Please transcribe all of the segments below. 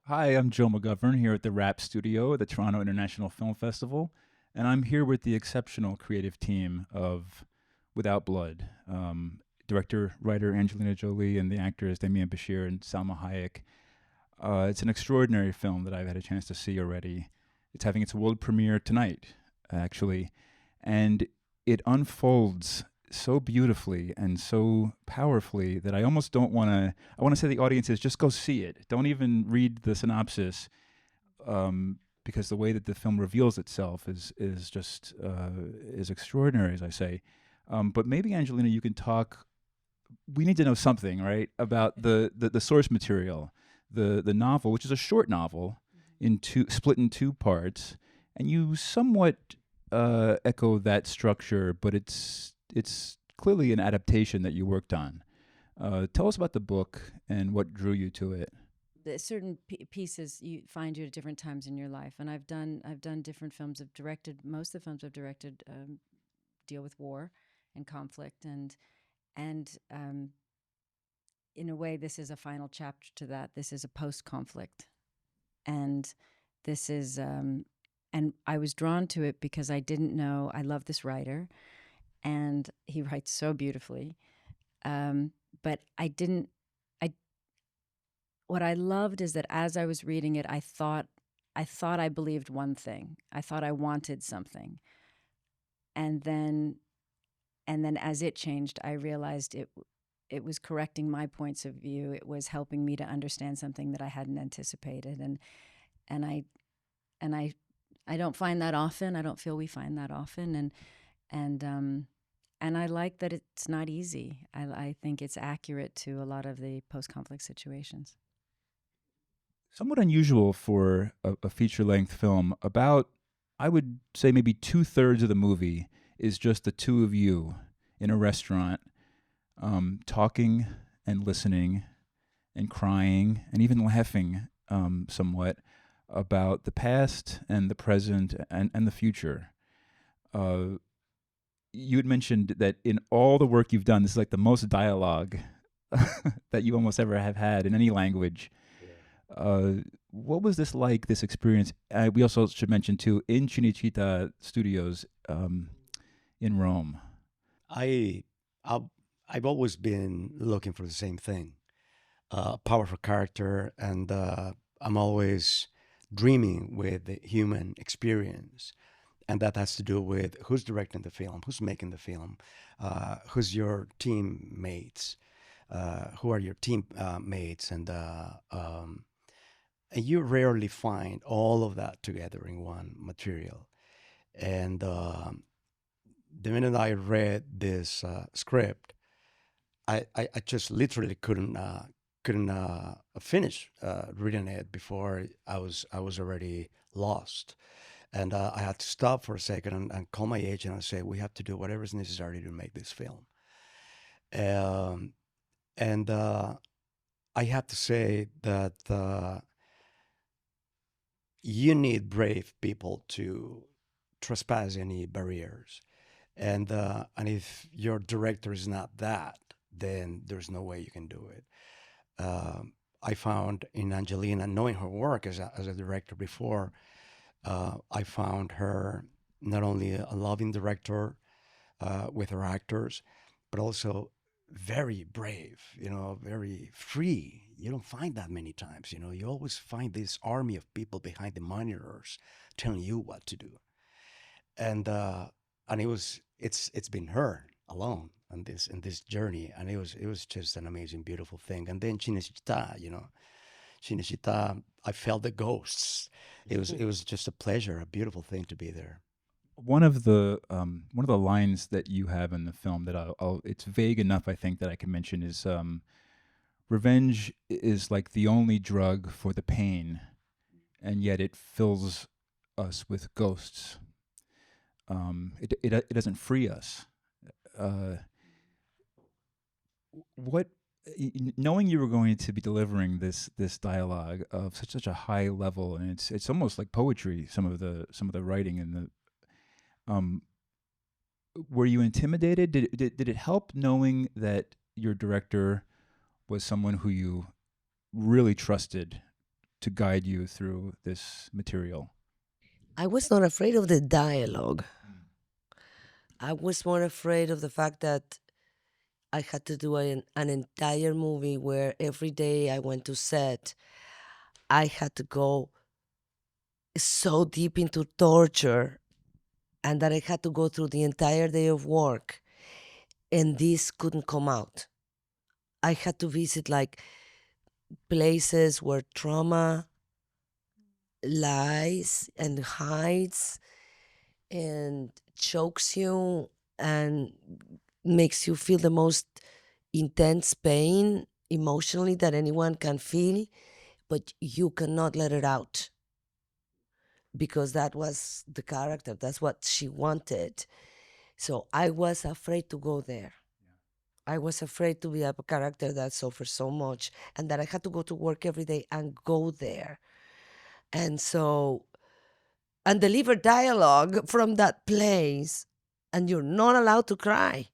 Hi, I'm Joe McGovern here at the TheWrap studio at the Toronto International Film Festival, and I'm here with the exceptional creative team of Without Blood. Director, writer Angelina Jolie, and the actors Damian Bashir and Salma Hayek. It's an extraordinary film that I've had a chance to see already. It's having its world premiere tonight, actually, and it unfolds so beautifully and so powerfully that I almost don't want to. I want to say to the audiences, just go see it. Don't even read the synopsis, because the way that the film reveals itself is just is extraordinary, as I say. But maybe Angelina, you can talk. We need to know something, right, about the source material, the novel, which is a short novel, in two split in two parts, and you somewhat echo that structure, but it's clearly an adaptation that you worked on. Tell us about the book and what drew you to it. The certain pieces you find you at different times in your life, and I've done different films. I've directed most of the films I've directed deal with war and conflict, and in a way, this is a final chapter to that. This is a post-conflict, and this is and I was drawn to it because I didn't know I love this writer, and he writes so beautifully. Um, but I didn't. I What I loved is that as I was reading it, I thought I believed one thing. I thought I wanted something. And then as it changed, I realized it was correcting my points of view. It was helping me to understand something that I hadn't anticipated. And I I don't find that often. I don't feel we find that often. And and I like that it's not easy. I think it's accurate to a lot of the post conflict situations. Somewhat unusual for a feature length film. About, I would say, maybe two-thirds of the movie is just the two of you in a restaurant, talking and listening and crying and even laughing, somewhat, about the past and the present and the future. Uh, you had mentioned that in all the work you've done, this is like the most dialogue that you almost ever have had in any language. Uh, what was this like, this experience? We also should mention, too, in Cinecittà Studios, in Rome. I I've, I've always been looking for the same thing, powerful character, and I'm always dreaming with the human experience, and that has to do with who's directing the film, who's making the film, who's your teammates, who are your team mates, and you rarely find all of that together in one material. And the minute I read this script, I just literally couldn't finish reading it before I was already lost, and I had to stop for a second and call my agent and say we have to do whatever is necessary to make this film. Um, and I have to say that you need brave people to trespass any barriers, and if your director is not that, then there's no way you can do it. I found in Angelina, knowing her work as a director before, I found her not only a loving director with her actors, but also very brave, very free. You don't find that many times, you always find this army of people behind the monitors telling you what to do. And uh and it's been her alone on this journey, and it was just an amazing, beautiful thing. And then Cinecittà, Cinecittà, I felt the ghosts. It was just a pleasure, a beautiful thing to be there. One of the lines that you have in the film that it's vague enough, I think, that I can mention is, revenge is like the only drug for the pain, and yet it fills us with ghosts. It doesn't free us. Uh, what Knowing you were going to be delivering this dialogue of such a high level, and it's almost like poetry, some of the writing and the, um were you intimidated? Did it help knowing that your director was someone who you really trusted, to guide you through this material? I was not afraid of the dialogue. I was more afraid of the fact that I had to do an entire movie where every day I went to set, I had to go so deep into torture, and that I had to go through the entire day of work, and this couldn't come out. I had to visit like places where trauma lies and hides and chokes you and makes you feel the most intense pain emotionally that anyone can feel, but you cannot let it out because that was the character, that's what she wanted. So I was afraid to go there. I was afraid to be a character that suffers so much and that I had to go to work every day and go there. And so, and deliver dialogue from that place, and you're not allowed to cry.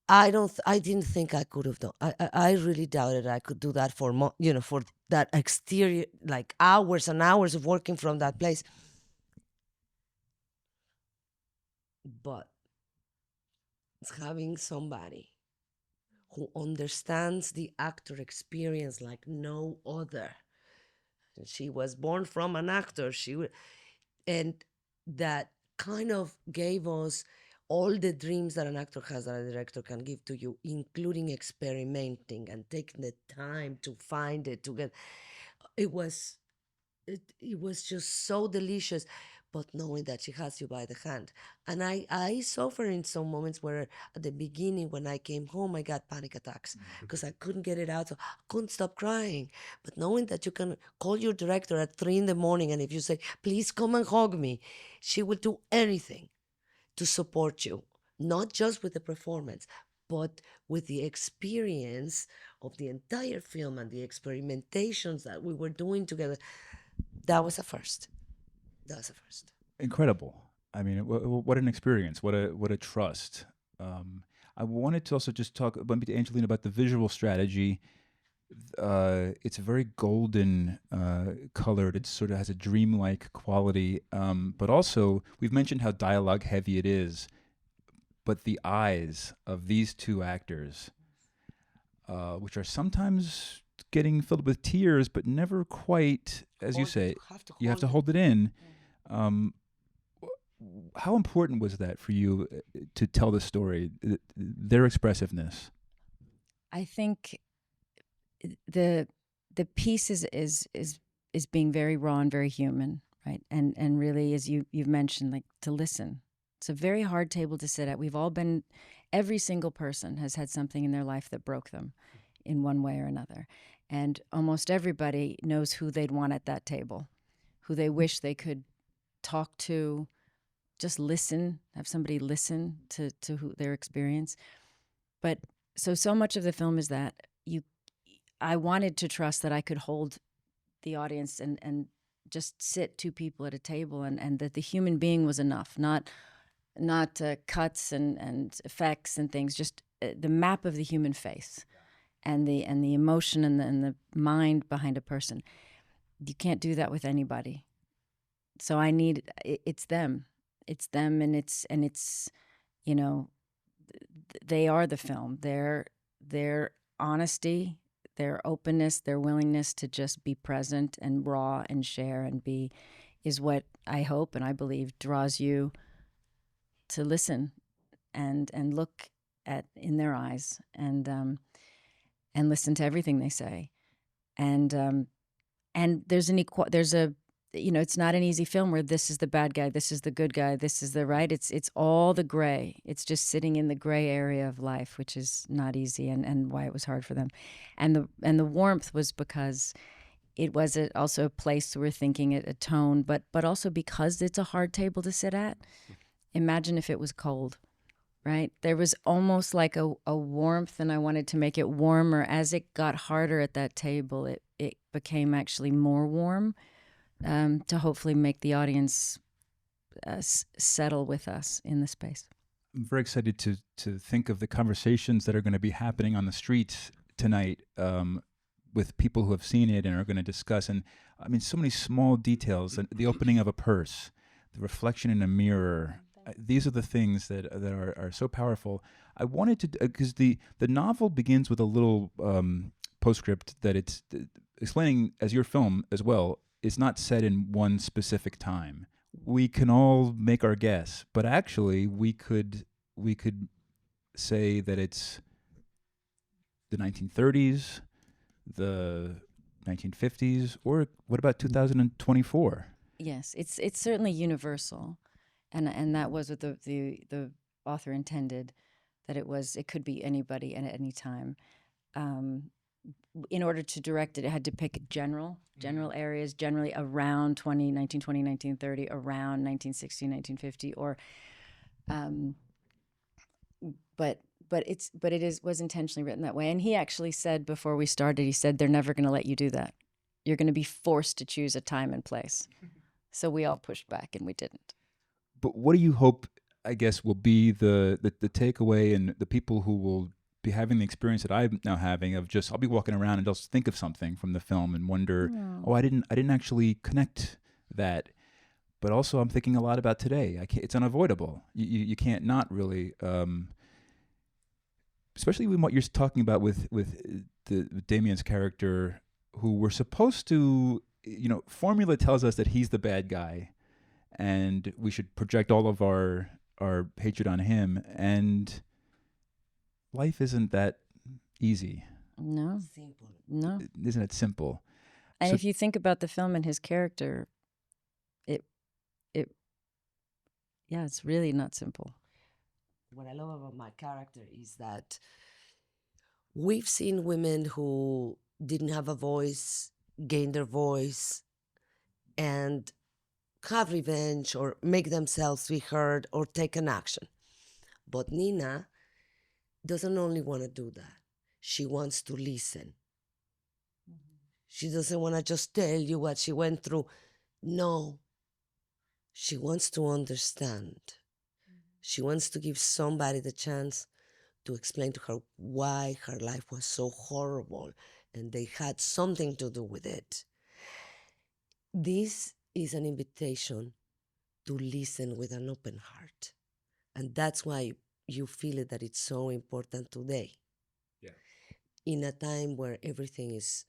I didn't think I could have done. I really doubted I could do that for for that exterior, like hours and hours of working from that place. But it's having somebody who understands the actor experience like no other. She was born from an actor. And that kind of gave us all the dreams that an actor has that a director can give to you, including experimenting and taking the time to find it, to get it was it was just so delicious, but knowing that she has you by the hand. And I suffer in some moments where at the beginning when I came home I got panic attacks because I couldn't get it out, so I couldn't stop crying. But knowing that you can call your director at 3 in the morning, and if you say, please come and hug me, she will do anything to support you, not just with the performance, but with the experience of the entire film and the experimentations that we were doing together. That was a first. That was a first. Incredible. I mean, what an experience. What a trust. I wanted to also just talk to Angelina about the visual strategy. It's very golden colored. It sort of has a dreamlike quality. But also, we've mentioned how dialogue heavy it is. But the eyes of these two actors, which are sometimes getting filled with tears, but never quite, as you say, you have to hold it in. How important was that for you to tell the story, their expressiveness? I think the piece is being very raw and very human, right? And really, as you've mentioned, like to listen. It's a very hard table to sit at. We've all been, every single person has had something in their life that broke them in one way or another. And almost everybody knows who they'd want at that table, who they wish they could talk to, just listen, have somebody listen to who their experience. But so much of the film is that I wanted to trust that I could hold the audience and just sit two people at a table, and that the human being was enough, not cuts and effects and things, just the map of the human face and the emotion and the mind behind a person. You can't do that with anybody. So I need it's them, and it's they are the film. Their honesty, their openness, their willingness to just be present and raw and share and be is what I hope and I believe draws you to listen and look at in their eyes and listen to everything they say. And there's it's not an easy film where this is the bad guy, this is the good guy, this is the right. It's all the gray. It's just sitting in the gray area of life, which is not easy, and why it was hard for them. And the warmth was because it was also a place we're thinking a tone, but also because it's a hard table to sit at. Imagine if it was cold, right? There was almost like a warmth, and I wanted to make it warmer. As it got harder at that table, it became actually more warm, to hopefully make the audience settle with us in the space. I'm very excited to think of the conversations that are going to be happening on the streets tonight with people who have seen it and are going to discuss. And I mean, so many small details, and the opening of a purse, the reflection in a mirror. These are the things that are so powerful. I wanted to, because the novel begins with a little postscript that it's explaining, as your film as well, it's not set in one specific time. We can all make our guess, but actually we could say that it's the 1930s, the 1950s, or what about 2024? Yes, it's certainly universal, and that was what the author intended, that it could be anybody and at any time. In order to direct it, it had to pick general areas, generally around 1930, around 1960, 1950, or but it was intentionally written that way. And he actually said before we started, he said they're never going to let you do that. You're going to be forced to choose a time and place. So we all pushed back, and we didn't. But what do you hope, I guess, will be the takeaway, and the people who will be having the experience that I'm now having of just, I'll be walking around and just think of something from the film and wonder, oh, I didn't actually connect that. But also I'm thinking a lot about today. It's unavoidable. You can't not really, especially with what you're talking about with Damien's character, who we're supposed to, formula tells us that he's the bad guy, and we should project all of our hatred on him. And life isn't that easy. No. Simple. No. Isn't it simple? And if you think about the film and his character, it's really not simple. What I love about my character is that we've seen women who didn't have a voice gain their voice and have revenge or make themselves be heard or take an action. But Nina doesn't only want to do that. She wants to listen. She doesn't want to just tell you what she went through. No. She wants to understand. She wants to give somebody the chance to explain to her why her life was so horrible and they had something to do with it. This is an invitation to listen with an open heart. And that's why you feel it, that it's so important today. Yeah. In a time where everything is,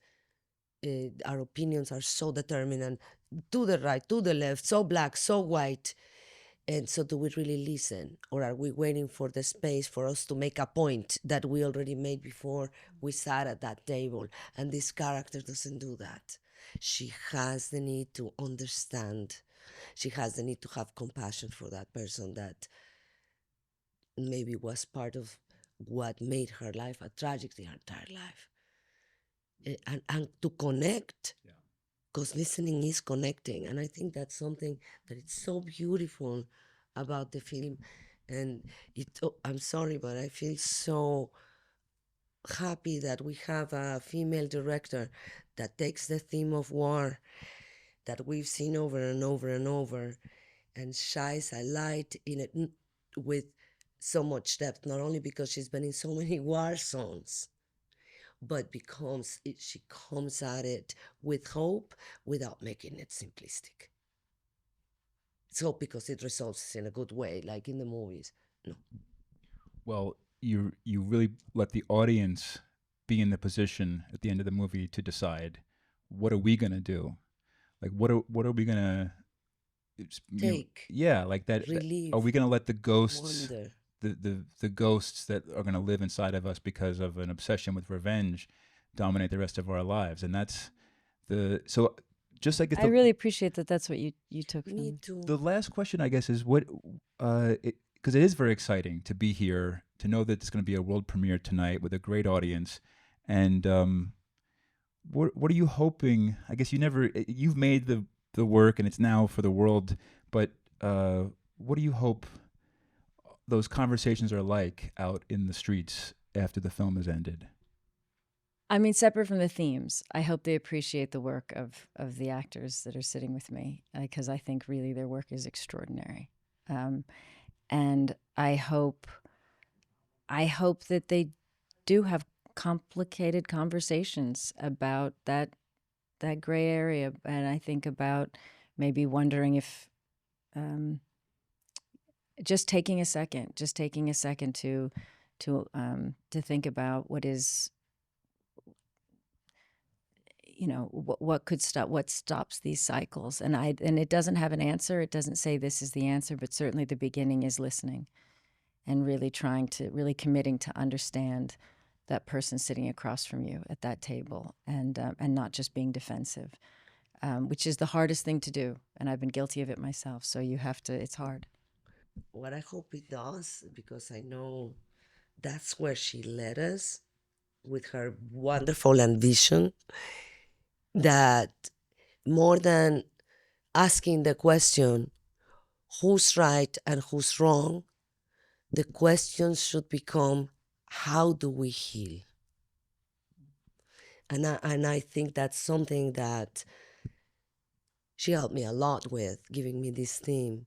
our opinions are so determined and to the right, to the left, so black, so white. And so do we really listen? Or are we waiting for the space for us to make a point that we already made before we sat at that table? And this character doesn't do that. She has the need to understand. She has the need to have compassion for that person that maybe was part of what made her life a tragedy her entire life. And to connect. Yeah. Because listening is connecting. And I think that's something that is so beautiful about the film. And I'm sorry, but I feel so happy that we have a female director that takes the theme of war that we've seen over and over and over and shines a light in it with so much depth, not only because she's been in so many war zones, but because she comes at it with hope without making it simplistic. It's hope because it resolves in a good way, like in the movies. No. Well, you really let the audience be in the position at the end of the movie to decide, what are we gonna do? Like, what are we gonna take? Like that. Relieve. Are we gonna let the ghosts? Wonder. The ghosts that are going to live inside of us because of an obsession with revenge dominate the rest of our lives? And that's so just like I really appreciate that that's what you took from Me too. The last question, I guess, is what, because it is very exciting to be here, to know that it's going to be a world premiere tonight with a great audience. And what are you hoping? I guess you've made the work and it's now for the world, but what do you hope those conversations are like out in the streets after the film has ended? I mean, separate from the themes, I hope they appreciate the work of the actors that are sitting with me, because I think really their work is extraordinary. And I hope that they do have complicated conversations about that gray area. And I think about maybe wondering if just taking a second to think about what is, what stops these cycles. And it doesn't have an answer. It doesn't say this is the answer, but certainly the beginning is listening and really committing to understand that person sitting across from you at that table, and not just being defensive, which is the hardest thing to do. And I've been guilty of it myself. So it's hard. What I hope it does, because I know that's where she led us with her wonderful ambition, that more than asking the question, who's right and who's wrong, the question should become, how do we heal? And I think that's something that she helped me a lot with, giving me this theme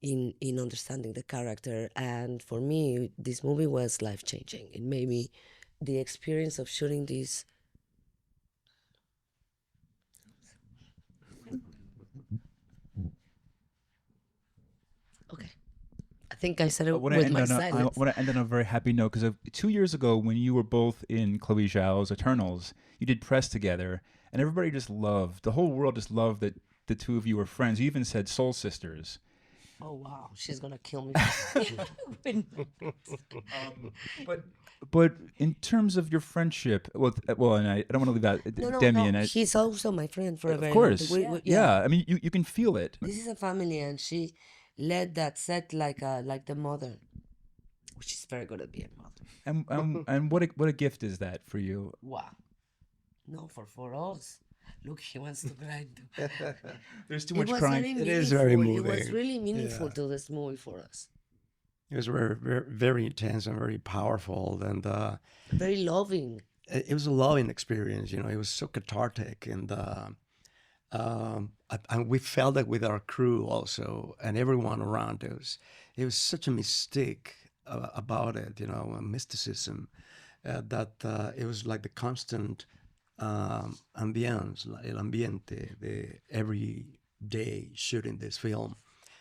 in understanding the character. And for me, this movie was life-changing. It made me, the experience of shooting this. Okay. I think I said it with my silence. I want to end on a very happy note, because 2 years ago, when you were both in Chloe Zhao's Eternals, you did press together, and everybody just loved, the whole world just loved that the two of you were friends. You even said soul sisters. Oh, wow. She's going to kill me. But in terms of your friendship, and I don't want to leave out Demi. No. He's also my friend for a very Of course. Yeah. I mean, you can feel it. This is a family, and she led that set like the mother, which is very good at being a mother. And what a gift is that for you? Wow. No, for us. Look, he wants to cry. There's too much crying. It is very moving. It was really meaningful to this movie for us. It was very, very, very intense and very powerful, and very loving. It was a loving experience. It was so cathartic, and we felt that with our crew also, and everyone around us. It was such a mystique about it, a mysticism, that it was like the constant ambience, el ambiente, the every day shooting this film.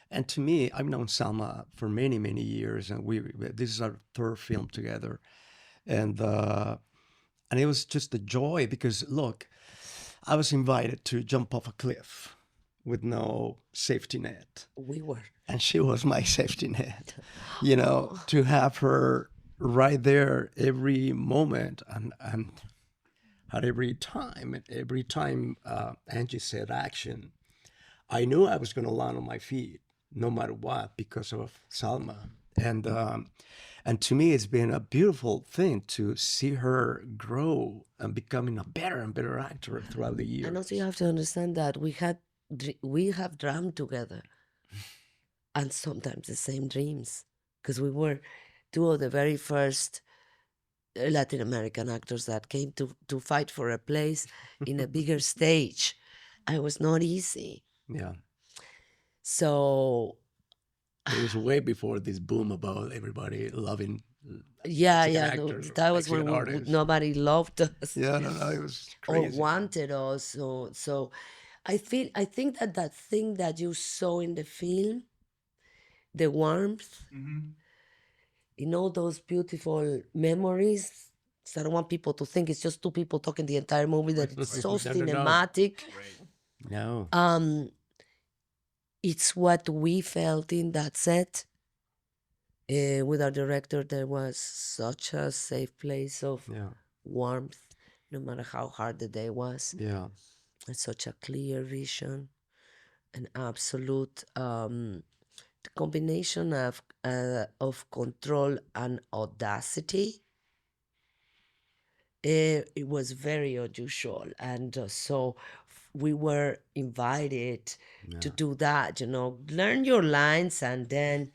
And to me, I've known Salma for many, many years, and this is our third film together, and it was just a joy, because look, I was invited to jump off a cliff with no safety net. We were, and she was my safety net. To have her right there every moment, and at every time Angie said action, I knew I was going to land on my feet no matter what, because of Salma. And to me, it's been a beautiful thing to see her grow and becoming a better and better actor throughout the years. And also you have to understand that we have dreamed together, and sometimes the same dreams, because we were two of the very first Latin American actors that came to fight for a place in a bigger stage. It was not easy. Yeah. So it was way before this boom about everybody loving. Actors, that was when nobody loved us. Yeah, no, it was crazy. Or wanted us. So I think that thing that you saw in the film, the warmth, those beautiful memories. So I don't want people to think it's just two people talking the entire movie, that it's so cinematic. No. It's what we felt in that set. With our director, there was such a safe place of warmth, no matter how hard the day was. Yeah. And such a clear vision, an absolute combination of control and audacity. It was very unusual, and so we were invited to do that. Learn your lines and then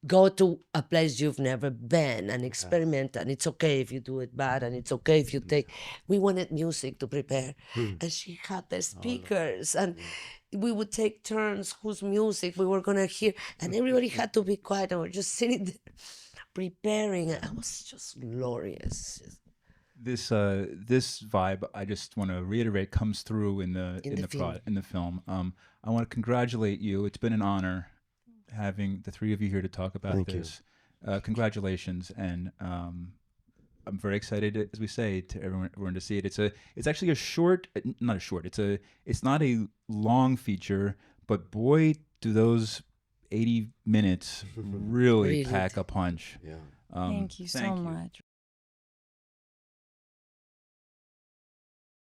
go to a place you've never been and experiment. And it's okay if you do it bad, and it's okay if you take. We wanted music to prepare, and she had the speakers, and we would take turns whose music we were gonna hear, and everybody had to be quiet, and we're just sitting there preparing. It was just glorious. this vibe, I just want to reiterate, comes through in the In the film. in the film. I want to congratulate you. It's been an honor having the three of you here to talk about Thank you. this. Congratulations, and I'm very excited, as we say, to everyone to see it. It's actually a short, not a short. It's not a long feature, but boy, do those 80 minutes really Really. pack a punch. Yeah. Thank you so much.